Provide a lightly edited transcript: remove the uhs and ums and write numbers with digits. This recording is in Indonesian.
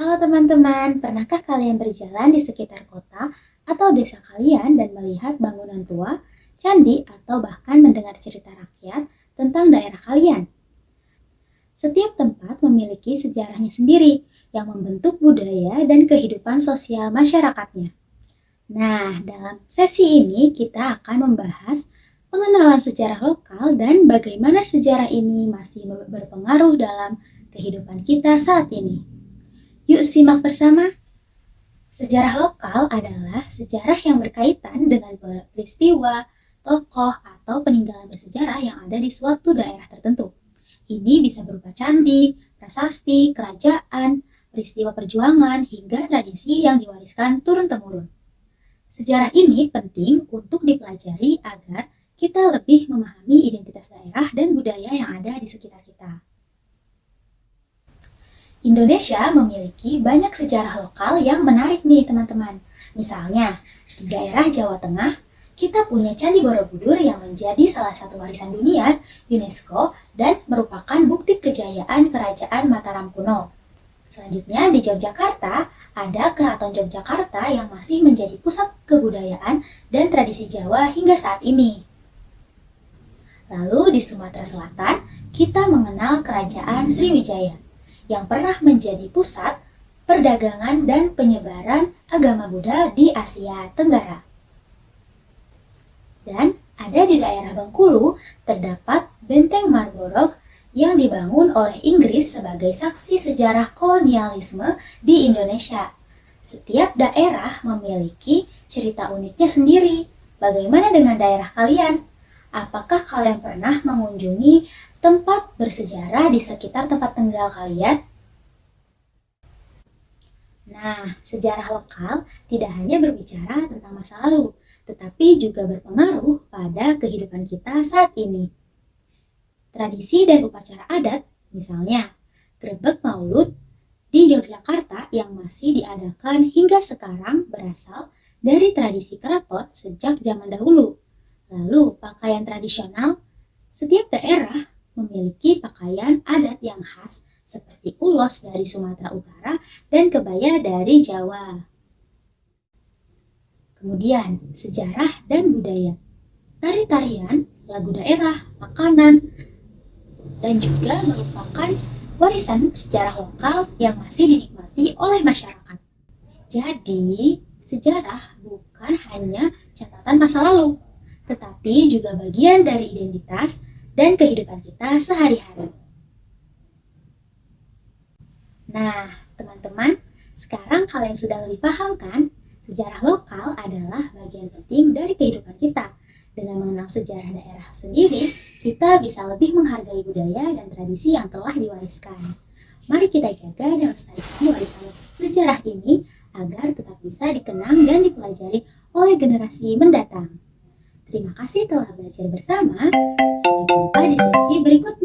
Halo teman-teman, pernahkah kalian berjalan di sekitar kota atau desa kalian dan melihat bangunan tua, candi, atau bahkan mendengar cerita rakyat tentang daerah kalian? Setiap tempat memiliki sejarahnya sendiri yang membentuk budaya dan kehidupan sosial masyarakatnya. Nah, dalam sesi ini kita akan membahas pengenalan sejarah lokal dan bagaimana sejarah ini masih berpengaruh dalam kehidupan kita saat ini. Yuk simak bersama. Sejarah lokal adalah sejarah yang berkaitan dengan peristiwa, tokoh, atau peninggalan bersejarah yang ada di suatu daerah tertentu. Ini bisa berupa candi, prasasti, kerajaan, peristiwa perjuangan, hingga tradisi yang diwariskan turun-temurun. Sejarah ini penting untuk dipelajari agar kita lebih memahami identitas daerah dan budaya yang ada di sekitar kita. Indonesia memiliki banyak sejarah lokal yang menarik nih teman-teman. Misalnya, di daerah Jawa Tengah, kita punya Candi Borobudur yang menjadi salah satu warisan dunia UNESCO dan merupakan bukti kejayaan Kerajaan Mataram kuno. Selanjutnya di Yogyakarta, ada Keraton Yogyakarta yang masih menjadi pusat kebudayaan dan tradisi Jawa hingga saat ini. Lalu di Sumatera Selatan, kita mengenal Kerajaan Sriwijaya yang pernah menjadi pusat perdagangan dan penyebaran agama Buddha di Asia Tenggara. Dan ada di daerah Bengkulu terdapat Benteng Marlborough yang dibangun oleh Inggris sebagai saksi sejarah kolonialisme di Indonesia. Setiap daerah memiliki cerita uniknya sendiri. Bagaimana dengan daerah kalian? Apakah kalian pernah mengunjungi tempat bersejarah di sekitar tempat tinggal kalian? Nah, sejarah lokal tidak hanya berbicara tentang masa lalu, tetapi juga berpengaruh pada kehidupan kita saat ini. Tradisi dan upacara adat, misalnya Grebek Maulud di Yogyakarta yang masih diadakan hingga sekarang berasal dari tradisi keraton sejak zaman dahulu. Lalu, pakaian tradisional, setiap daerah memiliki pakaian adat yang khas seperti ulos dari Sumatera Utara dan kebaya dari Jawa. Kemudian, sejarah dan budaya. Tari-tarian, lagu daerah, makanan, dan juga merupakan warisan sejarah lokal yang masih dinikmati oleh masyarakat. Jadi, sejarah bukan hanya catatan masa lalu, tetapi juga bagian dari identitas dan kehidupan kita sehari-hari. Nah, teman-teman, sekarang kalian sudah lebih paham kan? Sejarah lokal adalah bagian penting dari kehidupan kita. Dengan mengenal sejarah daerah sendiri, kita bisa lebih menghargai budaya dan tradisi yang telah diwariskan. Mari kita jaga dan lestarikan warisan sejarah ini agar tetap bisa dikenang dan dipelajari oleh generasi mendatang. Terima kasih telah belajar bersama. Sampai jumpa di sesi berikutnya.